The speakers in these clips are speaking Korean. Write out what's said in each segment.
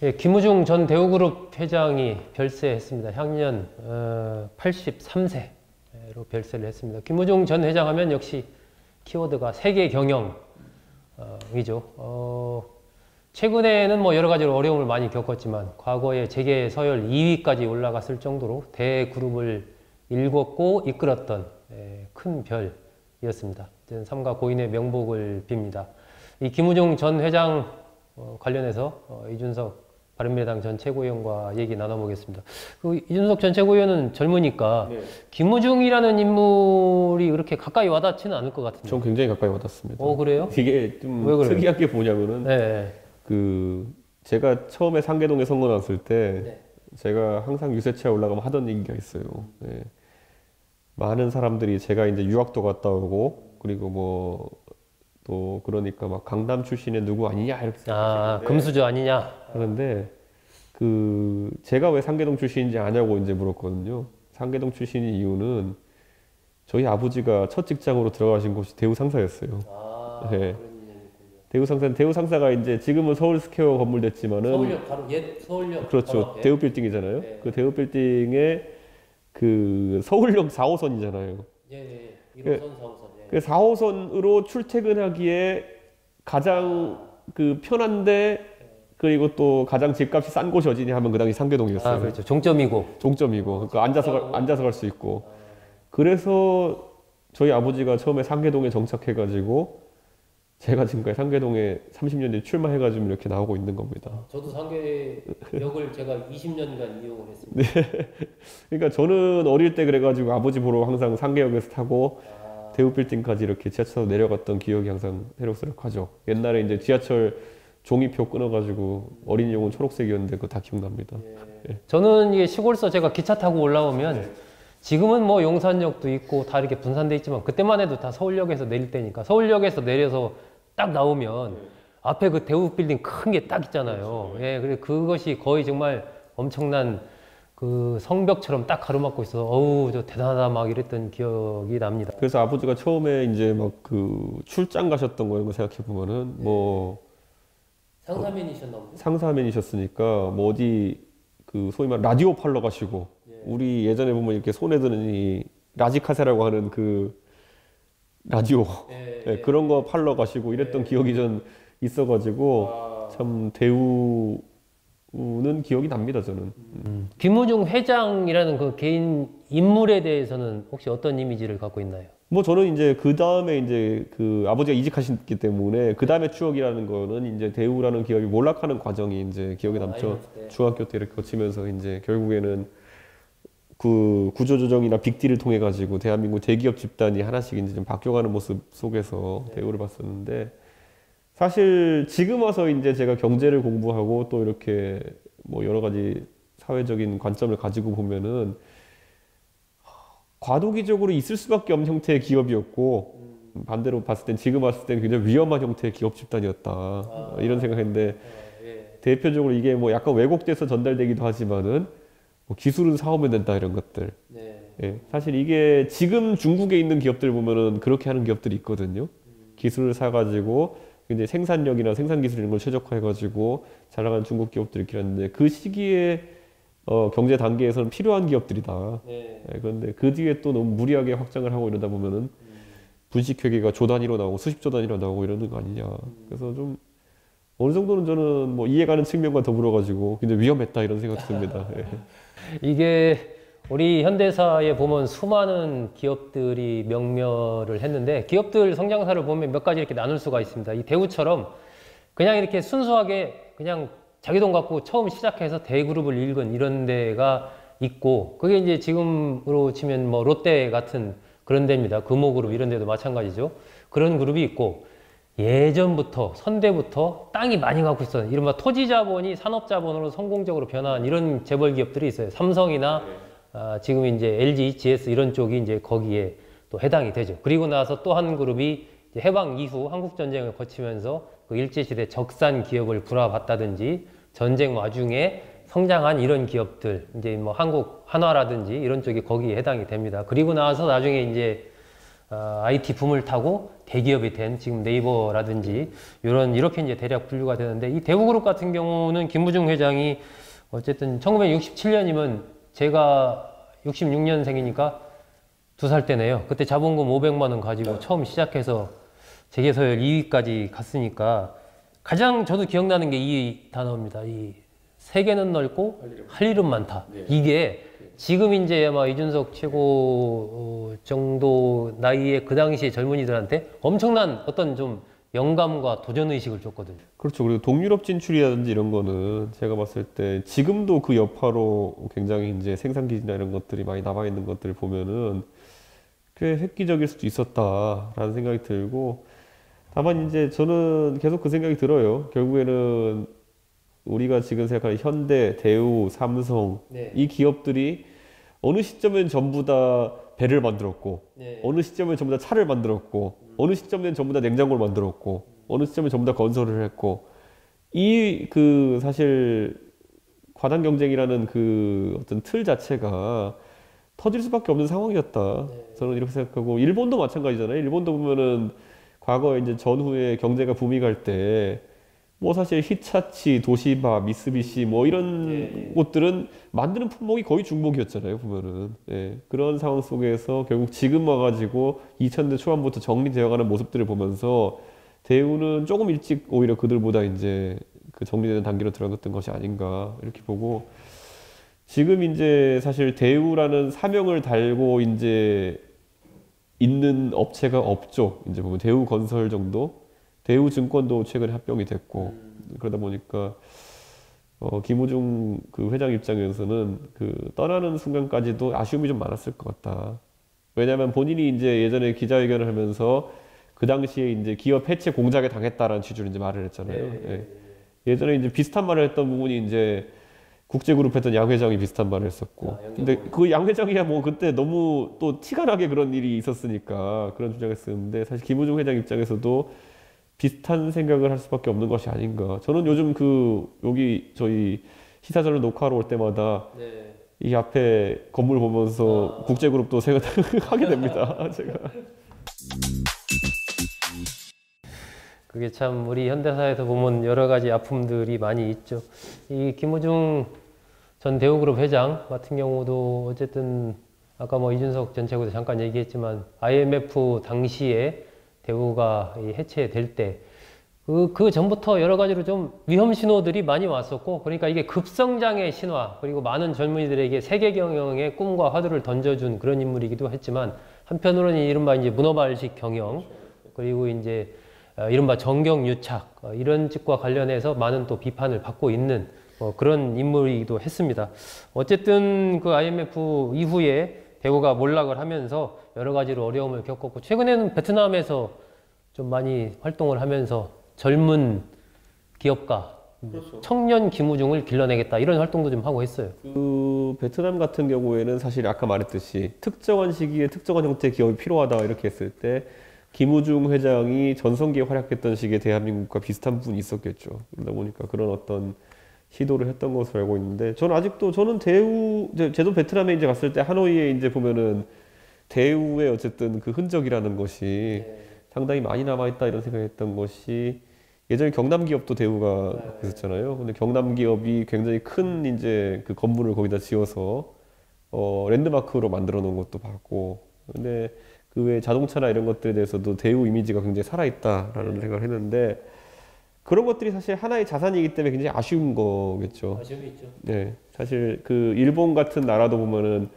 예, 김우중 전 대우그룹 회장이 별세했습니다. 향년 83세로 별세를 했습니다. 김우중 전 회장 하면 역시 키워드가 세계 경영이죠. 최근에는 뭐 여러 가지로 어려움을 많이 겪었지만 과거에 재계 서열 2위까지 올라갔을 정도로 대그룹을 일궜고 이끌었던 큰 별이었습니다. 삼가 고인의 명복을 빕니다. 이 김우중 전 회장 관련해서 이준석 바른미래당 전 최고위원과 얘기 나눠보겠습니다. 이준석 전 최고위원은 젊으니까 네. 김우중이라는 인물이 그렇게 가까이 와닿지는 않을 것 같은데. 전 굉장히 가까이 와닿습니다. 그래요? 이게 좀 특이한 게 뭐냐면은 네. 제가 처음에 상계동에 선거 나왔을 때 네. 제가 항상 유세차에 올라가면 하던 얘기가 있어요. 네. 많은 사람들이 제가 이제 유학도 갔다 오고 그리고 뭐 또 그러니까 막 강남 출신의 누구 아니냐 이렇게 생각하시는데 금수저 아니냐 그런데 제가 왜 상계동 출신인지 아냐고 이제 물었거든요. 상계동 출신인 이유는 저희 아버지가 첫 직장으로 들어가신 곳이 대우 상사였어요. 네. 대우 상사가 이제 지금은 서울 스퀘어 건물 됐지만은 서울역 바로 옛 서울역 그렇죠. 대우 빌딩이잖아요. 네. 그 대우 빌딩에 그 서울역 4호선이잖아요. 예. 1호선 4호선. 그 4호선으로 출퇴근하기에 가장 그 편한데 그리고 또 가장 집값이 싼 곳이 어디냐 하면 그 당시 상계동이었어요. 그렇죠. 종점이고. 그러니까 앉아서 갈 수 있고. 그래서 저희 아버지가 처음에 상계동에 정착해가지고 제가 지금까지 상계동에 30년 뒤에 출마해가지고 이렇게 나오고 있는 겁니다. 저도 상계역을 제가 20년간 이용을 했습니다. 네. 그러니까 저는 어릴 때 그래가지고 아버지 보러 항상 상계역에서 타고 대우 빌딩까지 이렇게 지하철로 내려갔던 기억이 항상 새록새록하죠. 옛날에 이제 지하철 종이표 끊어가지고 어린이 용은 초록색이었는데 그거 다 기억납니다. 예. 저는 이게 시골서 제가 기차 타고 올라오면 지금은 뭐 용산역도 있고 다 이렇게 분산돼 있지만 그때만 해도 다 서울역에서 내릴 때니까 서울역에서 내려서 딱 나오면 앞에 그 대우 빌딩 큰 게 딱 있잖아요. 예, 그래 그것이 거의 정말 엄청난 그 성벽처럼 딱 가로막고 있어서 어우 저 대단하다 막 이랬던 기억이 납니다. 그래서 아버지가 처음에 이제 막 그 출장 가셨던 거 이런 거 생각해 보면은 뭐 상사맨이셨나 보죠? 상사맨이셨으니까 뭐 어디 그 소위 말 라디오 팔러 가시고 우리 예전에 보면 이렇게 손에 드는 이 라지카세라고 하는 그 라디오 그런 거 팔러 가시고 이랬던 기억이 전 있어가지고 참 대우는 기억이 납니다 저는. 김우중 회장이라는 그 개인 인물에 대해서는 혹시 어떤 이미지를 갖고 있나요? 뭐 저는 이제 그 다음에 이제 그 아버지가 이직하셨기 때문에 그 다음에 추억이라는 거는 이제 대우라는 기업이 몰락하는 과정이 이제 기억에 남죠. 중학교 때 이렇게 거치면서 이제 결국에는 그 구조조정이나 빅딜을 통해 가지고 대한민국 대기업 집단이 하나씩 이제 좀 바뀌어가는 모습 속에서 대우를 봤었는데 사실 지금 와서 이제 제가 경제를 공부하고 또 이렇게 뭐 여러 가지 사회적인 관점을 가지고 보면은 과도기적으로 있을 수밖에 없는 형태의 기업이었고 반대로 봤을 땐 지금 봤을 땐 굉장히 위험한 형태의 기업 집단이었다 이런 생각했는데 대표적으로 이게 뭐 약간 왜곡돼서 전달되기도 하지만은 뭐 기술은 사오면 된다 이런 것들. 예, 사실 이게 지금 중국에 있는 기업들 보면은 그렇게 하는 기업들이 있거든요. 기술을 사가지고 이제 생산력이나 생산 기술 이런 걸 최적화해가지고 잘 나가는 중국 기업들이 있긴 한데 그 시기에 경제 단계에서는 필요한 기업들이다. 그런데 그 뒤에 또 너무 무리하게 확장을 하고 이러다 보면은 분식회계가 조 단위로 나오고 수십조 단위로 나오고 이러는 거 아니냐. 그래서 좀 어느 정도는 저는 뭐 이해가는 측면과 더불어 가지고 굉장히 위험했다 이런 생각이 듭니다. 이게 우리 현대사에 보면 수많은 기업들이 명멸을 했는데 기업들 성장사를 보면 몇 가지 이렇게 나눌 수가 있습니다. 이 대우처럼 그냥 이렇게 순수하게 그냥 자기 돈 갖고 처음 시작해서 대그룹을 일군 이런 데가 있고 그게 이제 지금으로 치면 뭐 롯데 같은 그런 데입니다. 금호그룹 이런 데도 마찬가지죠. 그런 그룹이 있고 예전부터 선대부터 땅이 많이 갖고 있어요. 이른바 토지자본이 산업자본으로 성공적으로 변화한 이런 재벌 기업들이 있어요. 삼성이나 지금 이제 LG, GS 이런 쪽이 이제 거기에 또 해당이 되죠. 그리고 나서 또 한 그룹이 이제 해방 이후 한국전쟁을 거치면서 그 일제시대 적산 기업을 불화받다든지 전쟁 와중에 성장한 이런 기업들, 이제 뭐 한국 한화라든지 이런 쪽이 거기에 해당이 됩니다. 그리고 나서 나중에 이제 IT 붐을 타고 대기업이 된 지금 네이버라든지 이렇게 이제 대략 분류가 되는데, 이 대우그룹 같은 경우는 김무중 회장이 어쨌든 1967년이면 제가 66년생이니까 2살 때네요. 그때 자본금 500만 원 가지고 처음 시작해서 재계서열 2위까지 갔으니까, 가장 저도 기억나는 게 이 단어입니다. 이 세계는 넓고 할 일은 많다. 이게 지금 이제 아마 이준석 최고 정도 나이의 그 당시에 젊은이들한테 엄청난 어떤 좀 영감과 도전 의식을 줬거든요. 그렇죠. 그리고 동유럽 진출이라든지 이런 거는 제가 봤을 때 지금도 그 여파로 굉장히 이제 생산 기지나 이런 것들이 많이 남아 있는 것들을 보면은 꽤 획기적일 수도 있었다라는 생각이 들고, 다만 이제 저는 계속 그 생각이 들어요. 결국에는 우리가 지금 생각하는 현대, 대우, 삼성, 이 기업들이 어느 시점엔 전부 다 배를 만들었고, 어느 시점엔 전부 다 차를 만들었고, 어느 시점엔 전부 다 냉장고를 만들었고, 어느 시점엔 전부 다 건설을 했고, 이 그 사실 과당 경쟁이라는 그 어떤 틀 자체가 터질 수밖에 없는 상황이었다. 저는 이렇게 생각하고, 일본도 마찬가지잖아요. 일본도 보면은 과거에 이제 전후에 경제가 붐이 갈 때, 뭐 사실 히타치, 도시바, 미쓰비시 뭐 이런 곳들은 만드는 품목이 거의 중복이었잖아요, 보면은. 예, 그런 상황 속에서 결국 지금 와가지고 2000년 초반부터 정리되어가는 모습들을 보면서 대우는 조금 일찍 오히려 그들보다 이제 그 정리되는 단계로 들어갔던 것이 아닌가 이렇게 보고, 지금 이제 사실 대우라는 사명을 달고 이제 있는 업체가 없죠. 이제 보면 대우건설 정도, 대우증권도 최근에 합병이 됐고, 그러다 보니까 김우중 그 회장 입장에서는 그 떠나는 순간까지도 아쉬움이 좀 많았을 것 같다. 왜냐하면 본인이 이제 예전에 기자회견을 하면서 그 당시에 이제 기업 해체 공작에 당했다라는 취지로 이제 말을 했잖아요. 예. 예전에 이제 비슷한 말을 했던 부분이 이제 국제그룹 했던 양 회장이 비슷한 말을 했었고, 근데 그 양 회장이야 뭐 그때 너무 또 티가 나게 그런 일이 있었으니까 그런 주장을 했었는데, 사실 김우중 회장 입장에서도 비슷한 생각을 할 수밖에 없는 것이 아닌가. 저는 요즘 그 여기 저희 시사저널 녹화하러 올 때마다 이 앞에 건물 보면서 국제그룹도 생각하게 됩니다. 제가. 그게 참 우리 현대사에서 보면 여러 가지 아픔들이 많이 있죠. 이 김우중 전 대우그룹 회장 같은 경우도 어쨌든 아까 뭐 이준석 전 최고도 잠깐 얘기했지만 IMF 당시에 대우가 해체될 때 그 전부터 여러 가지로 좀 위험 신호들이 많이 왔었고, 그러니까 이게 급성장의 신화, 그리고 많은 젊은이들에게 세계 경영의 꿈과 화두를 던져준 그런 인물이기도 했지만, 한편으로는 이른바 이제 문어발식 경영, 그리고 이제 이른바 정경유착 이런 측과 관련해서 많은 또 비판을 받고 있는 그런 인물이기도 했습니다. 어쨌든 그 IMF 이후에 대우가 몰락을 하면서 여러 가지로 어려움을 겪었고, 최근에는 베트남에서 좀 많이 활동을 하면서 젊은 기업가, 청년 김우중을 길러내겠다 이런 활동도 좀 하고 했어요. 그 베트남 같은 경우에는 사실 아까 말했듯이 특정한 시기에 특정한 형태의 기업이 필요하다 이렇게 했을 때 김우중 회장이 전성기에 활약했던 시기에 대한민국과 비슷한 부분이 있었겠죠. 그러다 보니까 그런 어떤 시도를 했던 것으로 알고 있는데, 저는 아직도 저는 대우, 저도 베트남에 이제 갔을 때 하노이에 이제 보면은 대우의 어쨌든 그 흔적이라는 것이 상당히 많이 남아있다 이런 생각했던 것이, 예전에 경남 기업도 대우가 있었잖아요. 근데 경남 기업이 굉장히 큰 이제 그 건물을 거기다 지어서 랜드마크로 만들어 놓은 것도 봤고, 근데 그 외에 자동차나 이런 것들에 대해서도 대우 이미지가 굉장히 살아있다라는 생각을 했는데, 그런 것들이 사실 하나의 자산이기 때문에 굉장히 아쉬운 거겠죠. 아쉬움이 있죠. 네, 사실 그 일본 같은 나라도 보면은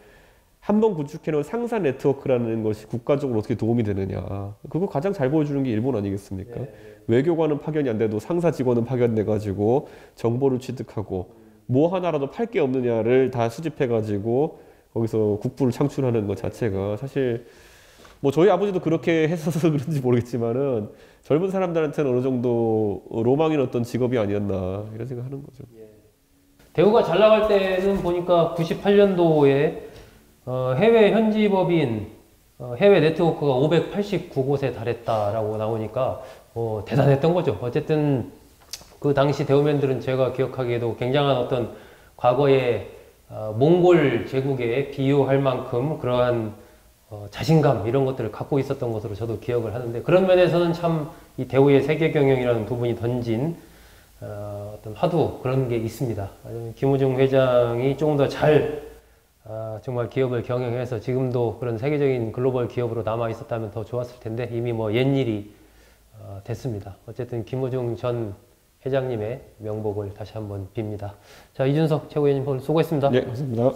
한번 구축해놓은 상사 네트워크라는 것이 국가적으로 어떻게 도움이 되느냐, 그거 가장 잘 보여주는 게 일본 아니겠습니까? 외교관은 파견이 안 돼도 상사 직원은 파견돼가지고 정보를 취득하고 뭐 하나라도 팔 게 없느냐를 다 수집해가지고 거기서 국부를 창출하는 것 자체가, 사실 뭐 저희 아버지도 그렇게 했어서 그런지 모르겠지만은 젊은 사람들한테는 어느 정도 로망인 어떤 직업이 아니었나 이런 생각하는 거죠. 대우가 잘 나갈 때는 보니까 98년도에 해외 현지 법인 해외 네트워크가 589곳에 달했다라고 나오니까 대단했던 거죠. 어쨌든 그 당시 대우맨들은 제가 기억하기에도 굉장한 어떤 과거의 몽골 제국에 비유할 만큼 그러한 자신감 이런 것들을 갖고 있었던 것으로 저도 기억을 하는데 그런 면에서는 참 이 대우의 세계 경영이라는 두 분이 던진 어떤 화두 그런 게 있습니다. 김우중 회장이 조금 더 잘 정말 기업을 경영해서 지금도 그런 세계적인 글로벌 기업으로 남아 있었다면 더 좋았을 텐데 이미 뭐 옛일이 됐습니다. 어쨌든 김우중 전 회장님의 명복을 다시 한번 빕니다. 자, 이준석 최고위원님 오늘 수고했습니다. 네, 감사합니다.